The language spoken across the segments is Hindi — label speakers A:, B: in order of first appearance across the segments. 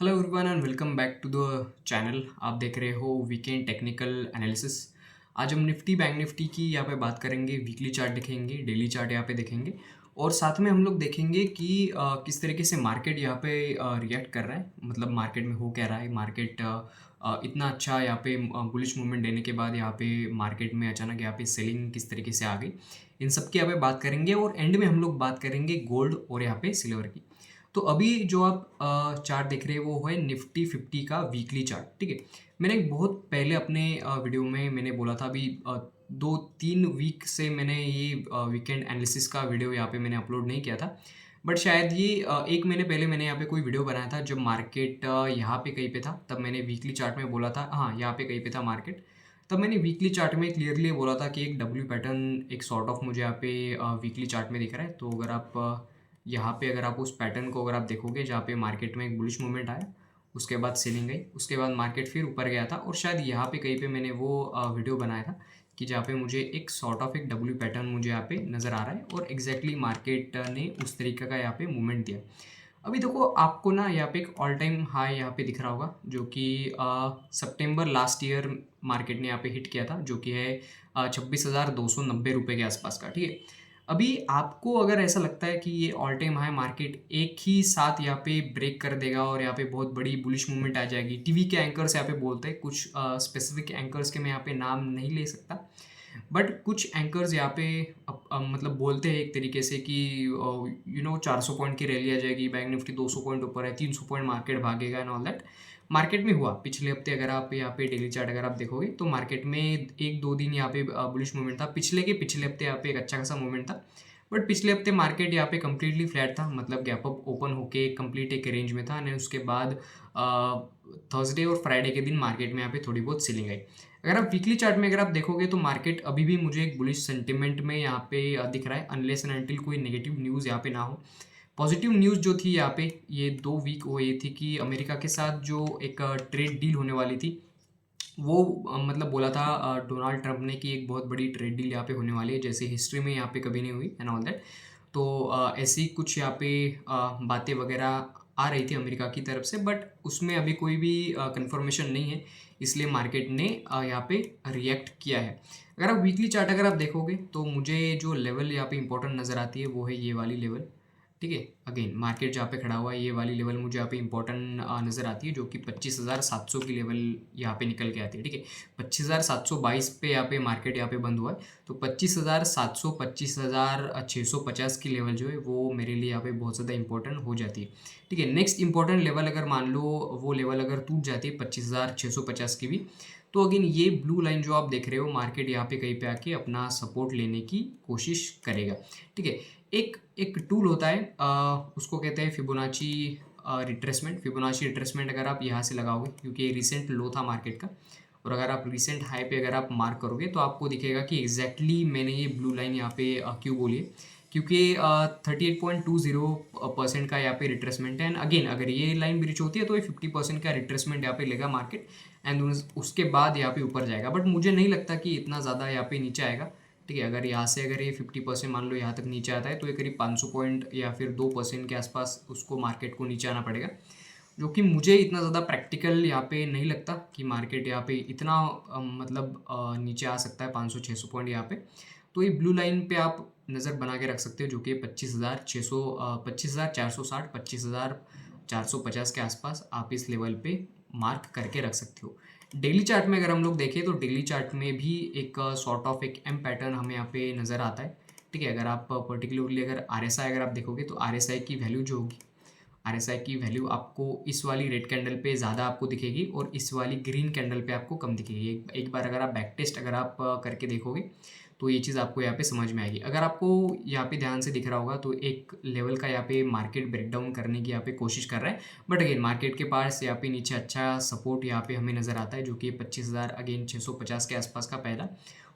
A: Hello everyone and welcome back to the channel. आप देख रहे हो वीकेंड टेक्निकल एनालिसिस। आज हम निफ्टी बैंक निफ्टी की यहाँ पे बात करेंगे, वीकली चार्ट देखेंगे, डेली चार्ट यहाँ पे देखेंगे और साथ में हम लोग देखेंगे कि किस तरीके से मार्केट यहाँ पे रिएक्ट कर रहा है। मतलब मार्केट में हो क्या रहा है। मार्केट इतना अच्छा यहाँ पे बुलिश मूवमेंट देने के बाद यहाँ पे मार्केट में अचानक यहाँ पे सेलिंग किस तरीके से आ गई, इन सब की यहाँ पे बात करेंगे और एंड में हम लोग बात करेंगे गोल्ड और यहाँ पे सिल्वर की। तो अभी जो आप चार्ट देख रहे हैं वो है निफ्टी 50 का वीकली चार्ट। ठीक है, मैंने एक बहुत पहले अपने वीडियो में मैंने बोला था, अभी 2-3 वीक से मैंने ये वीकेंड एनालिसिस का वीडियो यहाँ पे मैंने अपलोड नहीं किया था। बट शायद ये 1 महीने पहले मैंने यहाँ पे कोई वीडियो बनाया था जब मार्केट यहाँ पे कहीं पे था, तब मैंने वीकली चार्ट में बोला था, हाँ यहाँ पे कहीं पे था मार्केट। तब मैंने वीकली चार्ट में क्लियरली बोला था कि एक डब्ल्यू पैटर्न, एक सॉर्ट ऑफ मुझे यहाँ पे वीकली चार्ट में दिख रहा है। तो अगर आप यहाँ पे अगर आप उस पैटर्न को अगर आप देखोगे जहाँ पे मार्केट में एक बुलिश मूवमेंट आया, उसके बाद सेलिंग गई, उसके बाद मार्केट फिर ऊपर गया था और शायद यहाँ पे कहीं पे मैंने वो वीडियो बनाया था कि जहाँ पे मुझे एक सॉर्ट ऑफ एक डब्ल्यू पैटर्न मुझे यहाँ पे नज़र आ रहा है और एग्जैक्टली मार्केट ने उस तरीके का यहाँ पे मूवमेंट दिया। अभी देखो आपको ना यहाँ पे एक ऑल टाइम हाई यहाँ पे दिख रहा होगा जो कि सितंबर लास्ट ईयर मार्केट ने यहाँ पे हिट किया था, जो कि है 26,290 रुपये के आसपास का। ठीक है, अभी आपको अगर ऐसा लगता है कि ये ऑल टाइम हाई मार्केट एक ही साथ यहाँ पे ब्रेक कर देगा और यहाँ पे बहुत बड़ी बुलिश मूवमेंट आ जाएगी, टीवी के एंकर्स यहाँ पे बोलते हैं, कुछ स्पेसिफिक एंकर्स के मैं यहाँ पे नाम नहीं ले सकता, बट कुछ एंकर्स यहाँ पे मतलब बोलते हैं एक तरीके से कि 400 पॉइंट की रैली आ जाएगी, बैंक निफ्टी 200 पॉइंट ऊपर है, 300 पॉइंट मार्केट भागेगा एंड ऑल दैट। मार्केट में हुआ पिछले हफ्ते, अगर आप यहाँ पे डेली चार्ट अगर आप देखोगे तो मार्केट में 1-2 दिन यहाँ पे बुलिश मूवमेंट था, पिछले के पिछले हफ्ते यहाँ पे एक अच्छा खासा मूवमेंट था। बट पिछले हफ्ते मार्केट यहाँ पे कम्प्लीटली फ्लैट था, मतलब गैप अप ओपन होके कंप्लीट एक रेंज में था, और उसके बाद थर्सडे और फ्राइडे के दिन मार्केट में यहाँ पे थोड़ी बहुत सेलिंग आई। अगर आप वीकली चार्ट में अगर आप देखोगे तो मार्केट अभी भी मुझे एक बुलिश सेंटिमेंट में यहाँ पे दिख रहा है, अनलेस एंड अनटिल कोई नेगेटिव न्यूज़ यहाँ पे ना हो। पॉजिटिव न्यूज़ जो थी यहाँ पे ये 2 वीक वो ये थी कि अमेरिका के साथ जो एक ट्रेड डील होने वाली थी वो मतलब बोला था डोनाल्ड ट्रंप ने कि एक बहुत बड़ी ट्रेड डील यहाँ पे होने वाली है, जैसे हिस्ट्री में यहाँ पे कभी नहीं हुई एंड ऑल दैट। तो ऐसी कुछ यहाँ पे बातें वगैरह आ रही थी अमेरिका की तरफ से, बट उसमें अभी कोई भी कंफर्मेशन नहीं है, इसलिए मार्केट ने यहाँ पे रिएक्ट किया है। अगर आप वीकली चार्ट अगर आप देखोगे तो मुझे जो लेवल यहाँ पे इंपॉर्टेंट नज़र आती है वो है ये वाली लेवल। ठीक है, अगेन मार्केट जहाँ पे खड़ा हुआ है ये वाली लेवल मुझे यहाँ पे इंपॉर्टेंट नज़र आती है, जो कि 25,700 की लेवल यहाँ पे निकल के आती है। ठीक है, 25,722 पे यहाँ पे मार्केट यहाँ पे बंद हुआ है, तो 25,700 25,650 की लेवल जो है वो मेरे लिए यहाँ पे बहुत ज़्यादा इंपॉर्टेंट हो जाती है। ठीक है, नेक्स्ट इंपॉर्टेंट लेवल अगर मान लो वो लेवल अगर टूट जाती है 25,650 की भी, तो अगेन ये ब्लू लाइन जो आप देख रहे हो मार्केट यहाँ पे कहीं पे आके अपना सपोर्ट लेने की कोशिश करेगा। ठीक है, एक एक टूल होता है उसको कहते हैं फिबोनाची रिट्रेसमेंट। फिबोनाची रिट्रेसमेंट अगर आप यहाँ से लगाओगे, क्योंकि ये रिसेंट लो था मार्केट का, और अगर आप रिसेंट हाई पे अगर आप मार्क करोगे तो आपको दिखेगा कि एग्जैक्टली मैंने ये ब्लू लाइन यहाँ पे क्यों बोली है, क्योंकि 38.20% का यहाँ पे रिट्रेसमेंट है। एंड अगेन अगर ये लाइन ब्रीच होती है तो ये 50% का रिट्रेसमेंट यहाँ पे लेगा मार्केट, एंड उसके बाद यहाँ पे ऊपर जाएगा, बट मुझे नहीं लगता कि इतना ज़्यादा यहाँ पे नीचे आएगा। ठीक है, अगर यहाँ से अगर ये 50% मान लो यहाँ तक नीचे आता है तो ये करीब 500 पॉइंट या फिर 2% के आसपास उसको मार्केट को नीचे आना पड़ेगा, जो कि मुझे इतना ज़्यादा प्रैक्टिकल यहाँ पे नहीं लगता कि मार्केट यहाँ पे इतना मतलब नीचे आ सकता है 500-600 पॉइंट यहाँ पे। तो ये ब्लू लाइन पे आप नज़र बना के रख सकते हो, जो कि 25,600 25,460 25,450 के आसपास आप इस लेवल पे मार्क करके रख सकते हो। डेली चार्ट में अगर हम लोग देखें तो डेली चार्ट में भी एक सॉर्ट ऑफ एक एम पैटर्न हमें यहाँ पे नज़र आता है। ठीक है, अगर आप पर्टिकुलरली अगर आरएसआई अगर आप देखोगे तो आरएसआई की वैल्यू जो होगी, आरएसआई की वैल्यू आपको इस वाली रेड कैंडल पे ज़्यादा आपको दिखेगी और इस वाली ग्रीन कैंडल पे आपको कम दिखेगी। एक बार अगर आप बैक टेस्ट अगर आप करके देखोगे तो ये चीज़ आपको यहाँ पे समझ में आएगी। अगर आपको यहाँ पे ध्यान से दिख रहा होगा तो एक लेवल का यहाँ पे मार्केट ब्रेकडाउन करने की यहाँ पे कोशिश कर रहा है, बट अगेन मार्केट के पास यहाँ पे नीचे अच्छा सपोर्ट यहाँ पे हमें नज़र आता है, जो कि 25,000 अगेन 650 के आसपास का पहला,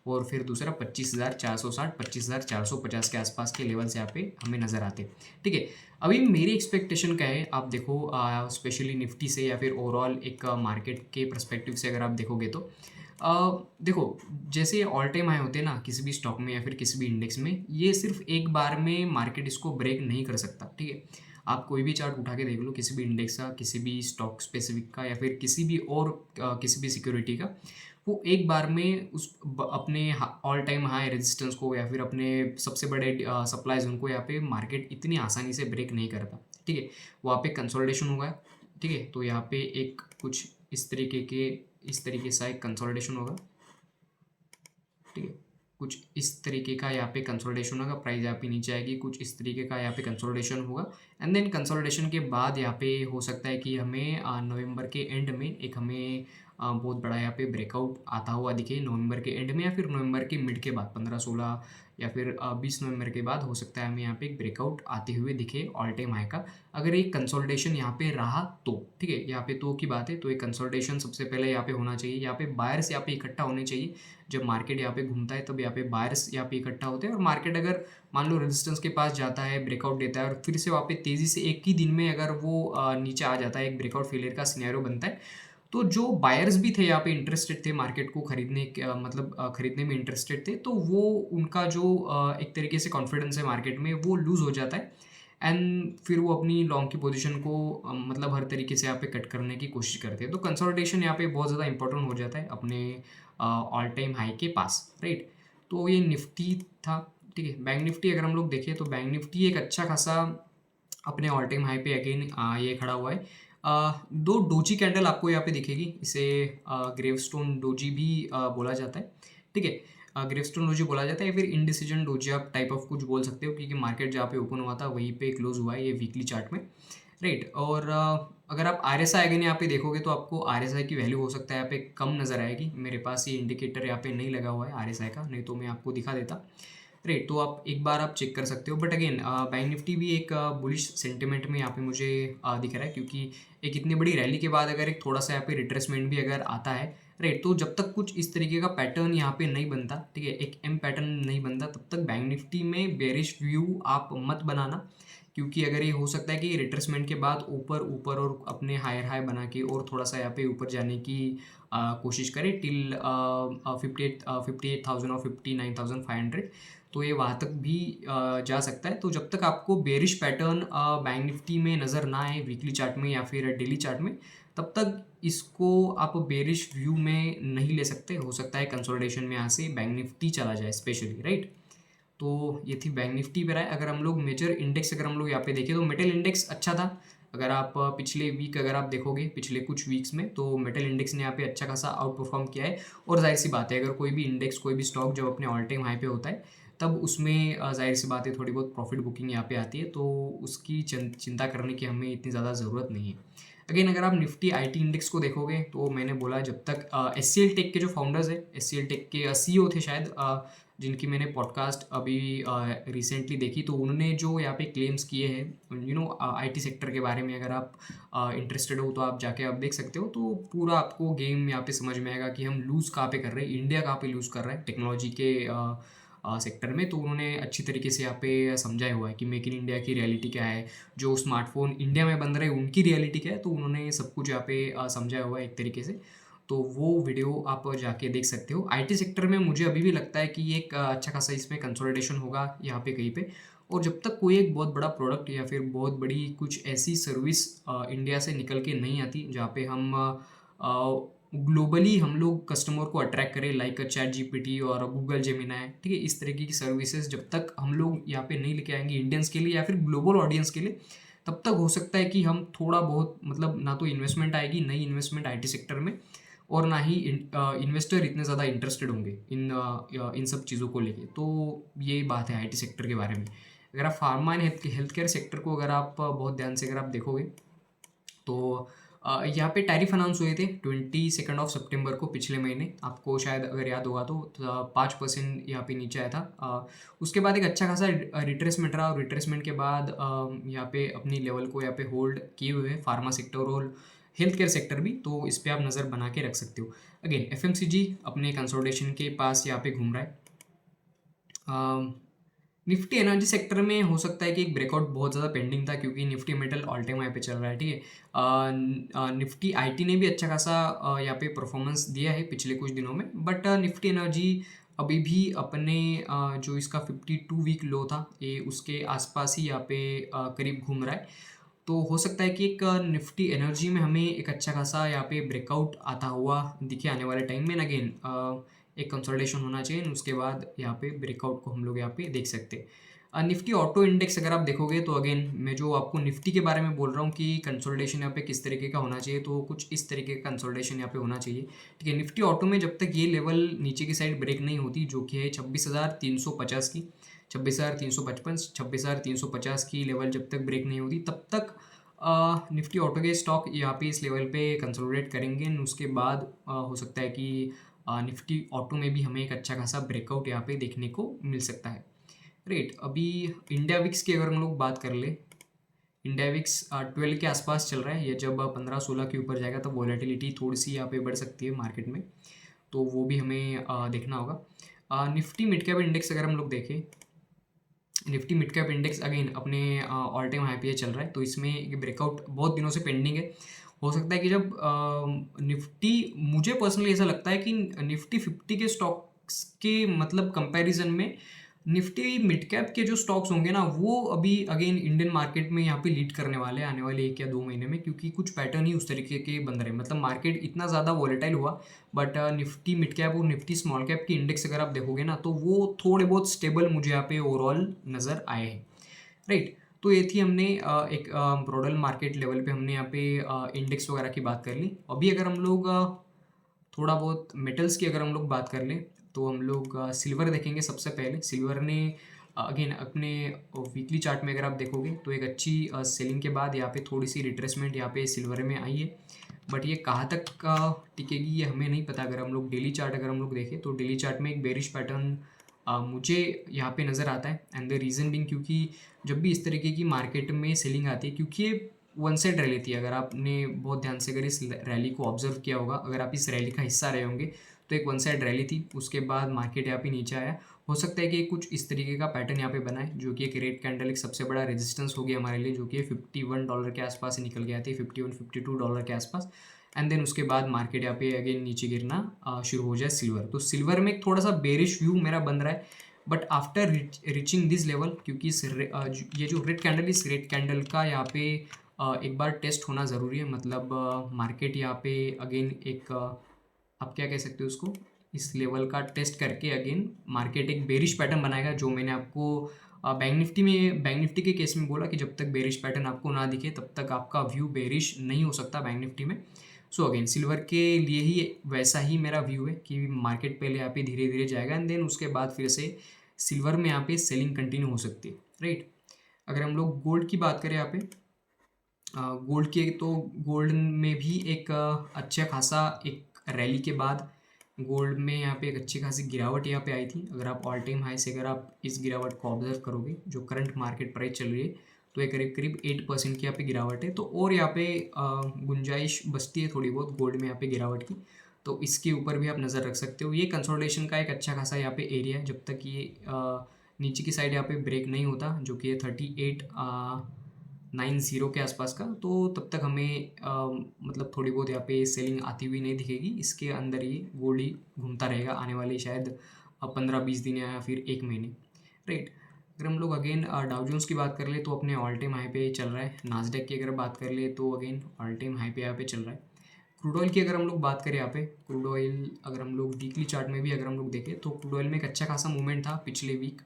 A: और फिर दूसरा 25,460 25,450 के आसपास के लेवल्स यहाँ पे हमें नज़र आते हैं। ठीक है, अभी मेरी एक्सपेक्टेशन क्या है, आप देखो स्पेशली निफ्टी से या फिर ओवरऑल एक मार्केट के परस्पेक्टिव से अगर आप देखोगे तो देखो जैसे ऑल टाइम हाई होते हैं ना किसी भी स्टॉक में या फिर किसी भी इंडेक्स में, ये सिर्फ एक बार में मार्केट इसको ब्रेक नहीं कर सकता। ठीक है, आप कोई भी चार्ट उठा के देख लो, किसी भी इंडेक्स का, किसी भी स्टॉक स्पेसिफिक का, या फिर किसी भी और किसी भी सिक्योरिटी का, वो एक बार में अपने ऑल टाइम हाई रेजिस्टेंस को या फिर अपने सबसे बड़े सप्लाई जोन को यहाँ पे मार्केट इतनी आसानी से ब्रेक नहीं करता। ठीक है, वहाँ पे कंसोलिडेशन होगा। ठीक है, तो यहाँ पे एक कुछ इस तरीके से एक कंसोलिडेशन होगा। ठीक है, कुछ इस तरीके का यहाँ पे कंसोलिडेशन होगा, प्राइस यहाँ पे नीचे आएगी, कुछ इस तरीके का यहाँ पे कंसोलिडेशन होगा। एंड देन कंसोलिडेशन के बाद यहाँ पे हो सकता है कि हमें नवंबर के एंड में एक हमें बहुत बड़ा यहाँ पे ब्रेकआउट आता हुआ दिखे, नवंबर के एंड में या फिर नवंबर के मिड के बाद 15-16 या फिर 20 नवंबर के बाद हो सकता है हमें यहाँ पे एक ब्रेकआउट आते हुए दिखे ऑल टाइम हाई का, अगर एक कंसोलिडेशन यहाँ पे रहा तो। ठीक है, यहाँ पे तो की बात है, तो एक कंसोलिडेशन सबसे पहले यहाँ पे होना चाहिए, यहाँ पे बायर्स यहाँ पे इकट्ठा होने चाहिए। जब मार्केट यहाँ पे घूमता है तब यहाँ पे बायर्स यहाँ पे इकट्ठा होते हैं, और मार्केट अगर मान लो रेजिस्टेंस के पास जाता है, ब्रेकआउट देता है और फिर से वहाँ पे तेज़ी से एक ही दिन में अगर वो नीचे आ जाता है, एक ब्रेकआउट फेलियर का सिनेरियो बनता है, तो जो बायर्स भी थे यहाँ पे इंटरेस्टेड थे मार्केट को खरीदने मतलब खरीदने में इंटरेस्टेड थे, तो वो उनका जो एक तरीके से कॉन्फिडेंस है मार्केट में वो लूज़ हो जाता है। एंड फिर वो अपनी लॉन्ग की पोजीशन को मतलब हर तरीके से यहाँ पे कट करने की कोशिश करते हैं। तो कंसोलिडेशन यहाँ पे बहुत ज़्यादा इंपॉर्टेंट हो जाता है अपने ऑल टाइम हाई के पास, राइट। तो ये निफ्टी था। ठीक है, बैंक निफ्टी अगर हम लोग देखें तो बैंक निफ्टी एक अच्छा खासा अपने ऑल टाइम हाई पे अगेन ये खड़ा हुआ है। दो डोजी कैंडल आपको यहाँ पे दिखेगी, इसे ग्रेवस्टोन डोजी भी बोला जाता है। ठीक है, ग्रेवस्टोन डोजी बोला जाता है, फिर इनडिसीजन डोजी आप टाइप ऑफ कुछ बोल सकते हो, क्योंकि मार्केट जहाँ पे ओपन हुआ था वहीं पे क्लोज हुआ है ये वीकली चार्ट में, राइट। और अगर आप आर एस आई अगेन यहाँ पे देखोगे तो आपको आर एस आई की वैल्यू हो सकता है यहाँ पे कम नज़र आएगी। मेरे पास ये इंडिकेटर यहाँ पे नहीं लगा हुआ है आर एस आई का, नहीं तो मैं आपको दिखा देता, राइट। तो आप एक बार आप चेक कर सकते हो। बट अगेन बैंक निफ्टी भी एक बुलिश सेंटिमेंट में यहाँ पे मुझे दिख रहा है, क्योंकि एक इतनी बड़ी रैली के बाद अगर एक थोड़ा सा यहाँ पे रिट्रेसमेंट भी अगर आता है, राइट, तो जब तक कुछ इस तरीके का पैटर्न यहाँ पे नहीं बनता, ठीक है, एक एम पैटर्न नहीं बनता, तब तक बैंक निफ्टी में बेरिश व्यू आप मत बनाना। क्योंकि अगर ये हो सकता है कि रिट्रेसमेंट के बाद ऊपर ऊपर और अपने हायर हाई बना के और थोड़ा सा यहाँ पे ऊपर जाने की कोशिश करे टिल 58,000 और 59,500, तो ये वहाँ तक भी जा सकता है। तो जब तक आपको बेरिश पैटर्न बैंक निफ्टी में नज़र ना आए वीकली चार्ट में या फिर डेली चार्ट में, तब तक इसको आप बेरिश व्यू में नहीं ले सकते। हो सकता है कंसोलिडेशन में यहाँ से बैंक निफ्टी चला जाए स्पेशली, राइट। तो ये थी बैंक निफ्टी पर है। अगर हम लोग मेजर इंडेक्स अगर हम लोग यहाँ पे देखें तो मेटल इंडेक्स अच्छा था। अगर आप पिछले वीक अगर आप देखोगे पिछले कुछ वीक्स में, तो मेटल इंडेक्स ने यहाँ पे अच्छा खासा आउट परफॉर्म किया है। और जाहिर सी बात है, अगर कोई भी इंडेक्स कोई भी स्टॉक जब अपने ऑल टाइम हाई पे होता है, तब उसमें जाहिर सी बात है थोड़ी बहुत प्रॉफिट बुकिंग यहाँ पे आती है, तो उसकी चिंता करने की हमें इतनी ज़्यादा ज़रूरत नहीं है। अगेन अगर आप निफ्टी आईटी इंडेक्स को देखोगे तो मैंने बोला जब तक एस सी एल टेक के जो फाउंडर्स है, एस सी एल टेक के सीईओ थे शायद, जिनकी मैंने पॉडकास्ट अभी रिसेंटली देखी, तो उन्होंने जो यहाँ पे क्लेम्स किए हैं आईटी सेक्टर के बारे में, अगर आप इंटरेस्टेड हो तो आप जाके आप देख सकते हो। तो पूरा आपको गेम यहाँ पे समझ में आएगा कि हम लूज़ कहाँ पे कर रहे हैं, इंडिया कहाँ पे लूज़ कर रहा है टेक्नोलॉजी के सेक्टर में। तो उन्होंने अच्छी तरीके से यहाँ पे समझाया हुआ है कि मेक इन इंडिया की रियलिटी क्या है, जो स्मार्टफोन इंडिया में बन रहे हैं उनकी रियलिटी क्या है, तो उन्होंने सब कुछ यहाँ पे समझाया हुआ है एक तरीके से। तो वो वीडियो आप जाके देख सकते हो। आईटी सेक्टर में मुझे अभी भी लगता है कि एक अच्छा खासा इसमें कंसोलिडेशन होगा यहाँ पे कहीं पे, और जब तक कोई एक बहुत बड़ा प्रोडक्ट या फिर बहुत बड़ी कुछ ऐसी सर्विस इंडिया से निकल के नहीं आती जहाँ पे हम ग्लोबली हम लोग कस्टमर को अट्रैक्ट करें, लाइक चैट जीपीटी और गूगल जेमिनाई, ठीक है, इस तरीके की सर्विसेज जब तक हम लोग यहाँ पे नहीं लेके आएंगे इंडियंस के लिए या फिर ग्लोबल ऑडियंस के लिए, तब तक हो सकता है कि हम थोड़ा बहुत मतलब ना तो इन्वेस्टमेंट आएगी, नई इन्वेस्टमेंट आईटी सेक्टर में, और ना ही इन्वेस्टर इतने ज़्यादा इंटरेस्टेड होंगे इन सब चीज़ों को लेके। तो ये बात है आईटी सेक्टर के बारे में। अगर आप pharma and health care sector को अगर आप बहुत ध्यान से अगर आप देखोगे, तो यहाँ पे टैरिफ अनाउंस हुए थे 22 सितंबर को पिछले महीने, आपको शायद अगर याद होगा तो 5% यहाँ पे नीचे आया था। उसके बाद एक अच्छा खासा रिट्रेसमेंट रहा, और रिट्रेसमेंट के बाद यहाँ पे अपनी लेवल को यहाँ पे होल्ड किए हुए हैं फार्मा सेक्टर और हेल्थ केयर सेक्टर भी, तो इस पर आप नज़र बना के रख सकते हो। अगेन एफएमसीजी अपने कंसोलिडेशन के पास यहाँ पे घूम रहा है। निफ्टी एनर्जी सेक्टर में हो सकता है कि एक ब्रेकआउट बहुत ज़्यादा पेंडिंग था, क्योंकि Nifty metal all time high पे चल रहा है, ठीक है। निफ्टी आईटी ने भी अच्छा खासा यहाँ पे परफॉर्मेंस दिया है पिछले कुछ दिनों में, बट निफ्टी एनर्जी अभी भी अपने जो इसका 52 वीक लो था ये उसके आसपास ही यहाँ पे करीब घूम रहा है। तो हो सकता है कि एक निफ्टी एनर्जी में हमें एक अच्छा खासा यहाँ पे ब्रेकआउट आता हुआ दिखे आने वाले टाइम में। अगेन एक कंसोलिडेशन होना चाहिए, उसके बाद यहाँ पे ब्रेकआउट को हम लोग यहाँ पे देख सकते हैं। निफ्टी ऑटो इंडेक्स अगर आप देखोगे तो अगेन मैं जो आपको निफ्टी के बारे में बोल रहा हूँ कि कंसोलिडेशन यहाँ पे किस तरीके का होना चाहिए, तो कुछ इस तरीके का कंसोलिडेशन यहाँ पे होना चाहिए। ठीक है, निफ्टी ऑटो में जब तक ये लेवल नीचे की साइड ब्रेक नहीं होती, जो कि है 26,350 की, 26,355, 26,350 की लेवल जब तक ब्रेक नहीं होती, तब तक निफ्टी ऑटो के स्टॉक यहाँ पे इस लेवल पे कंसोलिडेट करेंगे। उसके बाद हो सकता है कि निफ्टी ऑटो में भी हमें एक अच्छा खासा ब्रेकआउट यहाँ पे देखने को मिल सकता है। राइट, अभी इंडिया विक्स की अगर हम लोग बात कर ले, इंडिया विक्स 12 के आसपास चल रहा है। ये जब 15-16 के ऊपर जाएगा तो वॉलेटिलिटी थोड़ी सी यहाँ पे बढ़ सकती है मार्केट में, तो वो भी हमें देखना होगा। निफ्टी मिड कैप इंडेक्स अगर हम लोग देखें, Nifty mid cap index again अपने ऑल टाइम हाई पे चल रहा है, तो इसमें एक ब्रेकआउट बहुत दिनों से पेंडिंग है। हो सकता है कि जब निफ्टी, मुझे पर्सनली ऐसा लगता है कि निफ्टी 50 के स्टॉक्स के मतलब कंपैरिजन में निफ्टी मिड कैप के जो स्टॉक्स होंगे ना, वो अभी अगेन इंडियन मार्केट में यहाँ पे लीड करने वाले हैं आने वाले 1 या 2 महीने में, क्योंकि कुछ पैटर्न ही उस तरीके के बन रहे हैं। मतलब मार्केट इतना ज़्यादा वॉलेटाइल हुआ, बट निफ्टी मिड कैप और निफ्टी स्मॉल कैप की इंडेक्स अगर आप देखोगे ना, तो वो थोड़े बहुत स्टेबल मुझे यहाँ पे ओवरऑल नज़र आए हैं। राइट, तो ये थी हमने एक ब्रॉडर मार्केट लेवल पे हमने यहाँ पे इंडेक्स वगैरह की बात कर ली। अभी अगर हम लोग थोड़ा बहुत मेटल्स की अगर हम लोग बात कर लें, तो हम लोग सिल्वर देखेंगे। सबसे पहले सिल्वर ने अगेन अपने वीकली चार्ट में अगर आप देखोगे तो एक अच्छी सेलिंग के बाद यहाँ पे थोड़ी सी रिट्रेसमेंट यहाँ पे सिल्वर में आई है, बट ये कहाँ तक टिकेगी ये हमें नहीं पता। अगर हम लोग डेली चार्ट अगर हम लोग देखें तो डेली चार्ट में एक बेरिश पैटर्न मुझे यहाँ पे नज़र आता है। एंड द रीज़न बिंग, क्योंकि जब भी इस तरीके की मार्केट में सेलिंग आती है, क्योंकि ये वन साइड रैली थी। अगर आपने बहुत ध्यान से अगर इस रैली को ऑब्जर्व किया होगा, अगर आप इस रैली का हिस्सा रहे होंगे, तो एक वन साइड रैली थी, उसके बाद मार्केट यहाँ पे नीचे आया। हो सकता है कि कुछ इस तरीके का पैटर्न यहाँ पे बना है, जो कि एक रेड कैंडल एक सबसे बड़ा रेजिस्टेंस हो गया हमारे लिए, जो कि $51 के आसपास ही निकल गया था, $51-52 के आसपास। एंड देन उसके बाद मार्केट यहाँ पे अगेन नीचे गिरना शुरू हो जाए सिल्वर। तो सिल्वर में एक थोड़ा सा बेरिश व्यू मेरा बन रहा है, but after reaching this level, क्योंकि ये जो रेड कैंडल, इस रेड कैंडल का यहाँ पे एक बार टेस्ट होना ज़रूरी है। मतलब मार्केट यहाँ पे अगेन एक आप क्या कह सकते हो उसको, इस लेवल का टेस्ट करके अगेन मार्केट एक बेरिश पैटर्न बनाएगा, जो मैंने आपको बैंक निफ्टी के केस में बोला कि जब तक बेरिश पैटर्न आपको ना दिखे तब तक आपका व्यू बेरिश नहीं हो सकता बैंक निफ्टी में। सो अगेन सिल्वर के लिए ही वैसा ही मेरा व्यू है कि मार्केट पहले यहाँ पे धीरे धीरे जाएगा, एंड देन उसके बाद फिर से सिल्वर में यहाँ पे सेलिंग कंटिन्यू हो सकती है। राइट, अगर हम लोग गोल्ड की बात करें यहाँ पे, गोल्ड के, तो गोल्ड में भी एक अच्छा खासा एक रैली के बाद गोल्ड में यहाँ पे एक अच्छी खासी गिरावट यहाँ पे आई थी। अगर आप ऑल टाइम हाई से अगर आप इस गिरावट को ऑब्जर्व करोगे, जो करंट मार्केट प्राइस चल रही है, तो एक करीब करीब 8% की यहाँ पे गिरावट है। तो और यहाँ पे गुंजाइश बचती है थोड़ी बहुत गोल्ड में यहाँ पे गिरावट की, तो इसके ऊपर भी आप नज़र रख सकते हो। ये कंसोलिडेशन का एक अच्छा खासा यहाँ पे एरिया है, जब तक ये नीचे की साइड यहाँ पे ब्रेक नहीं होता, जो कि 3890 के आसपास का, तो तब तक हमें मतलब थोड़ी बहुत यहाँ पे सेलिंग आती हुई नहीं दिखेगी। इसके अंदर ये गोल्ड ही घूमता रहेगा आने वाले शायद 15-20 दिन या फिर 1 महीने। राइट, अगर हम लोग अगेन डाउ जोन्स की बात कर ले तो अपने ऑल टाइम हाई पे चल रहा है। नास्डैक की अगर बात कर ले तो अगेन ऑल टाइम हाई पे यहाँ पे चल रहा है। क्रूड ऑयल की अगर हम लोग बात करें यहाँ पे, क्रूड ऑयल अगर हम लोग वीकली चार्ट में भी अगर हम लोग देखें तो क्रूड ऑयल में एक अच्छा खासा मूवमेंट था पिछले वीक।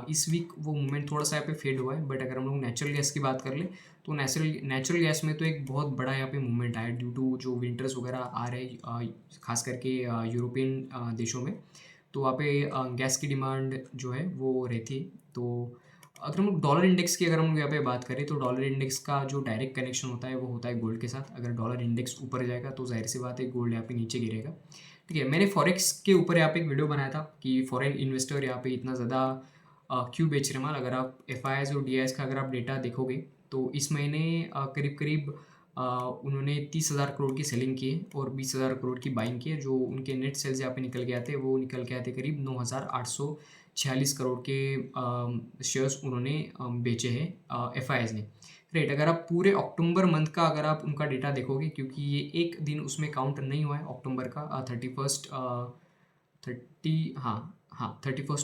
A: इस वीक वो मूवमेंट थोड़ा सा यहाँ पे फेड हुआ है, बट अगर हम लोग नेचुरल गैस की बात कर ले तो नेचुरल गैस में तो एक बहुत बड़ा यहाँ पे मूवमेंट आया ड्यू टू जो विंटर्स वगैरह आ रहे हैं, खास करके यूरोपियन देशों में। तो वहाँ पे गैस की डिमांड जो है वो रहती है। तो अगर हम लोग डॉलर इंडेक्स की अगर हम लोग यहाँ पे बात करें तो डॉलर इंडेक्स का जो डायरेक्ट कनेक्शन होता है वो होता है गोल्ड के साथ। अगर डॉलर इंडेक्स ऊपर जाएगा तो जाहिर सी बात है गोल्ड यहाँ पे नीचे गिरेगा। ठीक है, मैंने फॉरेक्स के ऊपर यहाँ पे एक वीडियो बनाया था कि फॉरेन इन्वेस्टर यहाँ पे इतना ज़्यादा क्यों बेच रहे माल। अगर आप एफ और डी का अगर आप डेटा देखोगे तो इस महीने करीब करीब उन्होंने 30,000 करोड़ की सेलिंग की है और 20,000 करोड़ की बाइंग की है। जो उनके नेट सेल्स यहाँ पे निकल के आते वो निकल के आते करीब 9,846 करोड़ के शेयर्स उन्होंने बेचे हैं एफ ने। राइट, अगर आप पूरे अक्टूबर मंथ का अगर आप उनका डेटा देखोगे, क्योंकि ये एक दिन उसमें काउंट नहीं हुआ है अक्टूबर का, 31st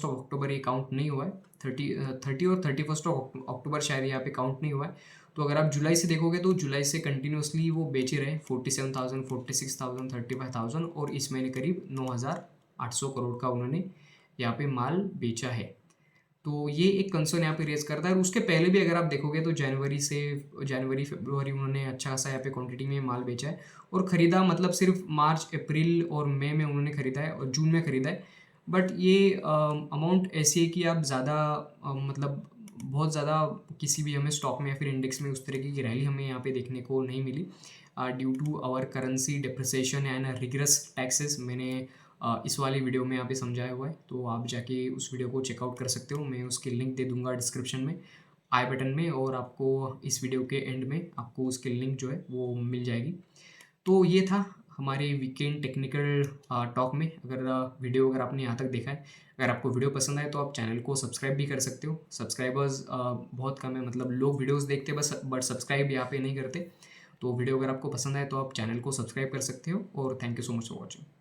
A: ऑफ अक्टूबर ये काउंट नहीं हुआ है। 30 और 31st ऑफ अक्टूबर शायद यहाँ पे काउंट नहीं हुआ है। तो अगर आप जुलाई से देखोगे तो जुलाई से कंटिन्यूसली वो बेचे रहे 47,000, 46,000, 35,000 और इस महीने करीब 9,800 करोड़ का उन्होंने यहाँ पे माल बेचा है। तो ये एक कंसर्न यहाँ पे रेज करता है। और उसके पहले भी अगर आप देखोगे तो जनवरी फरवरी उन्होंने अच्छा खासा यहाँ पे क्वांटिटी में माल बेचा है और ख़रीदा, मतलब सिर्फ मार्च अप्रैल और मई में उन्होंने ख़रीदा है और जून में ख़रीदा है। बट ये अमाउंट ऐसी है कि आप ज़्यादा मतलब बहुत ज़्यादा किसी भी हमें स्टॉक में या फिर इंडेक्स में उस तरीके की रैली हमें यहाँ पे देखने को नहीं मिली due to our currency depreciation and regress taxes. मैंने इस वाली वीडियो में यहाँ पे समझाया हुआ है, तो आप जाके उस वीडियो को चेकआउट कर सकते हो। मैं उसकी लिंक दे दूंगा डिस्क्रिप्शन में, आई बटन में, और आपको इस वीडियो के एंड में आपको उसकी लिंक जो है वो मिल जाएगी। तो ये था हमारे वीकेंड टेक्निकल टॉक में। अगर वीडियो अगर आपने यहाँ तक देखा है, अगर आपको वीडियो पसंद आए तो आप चैनल को सब्सक्राइब भी कर सकते हो। सब्सक्राइबर्स बहुत कम है, मतलब लोग वीडियोस देखते हैं बस, बट सब्सक्राइब यहाँ पे नहीं करते। तो वीडियो अगर आपको पसंद आए तो आप चैनल को सब्सक्राइब कर सकते हो। और thank you so much for watching.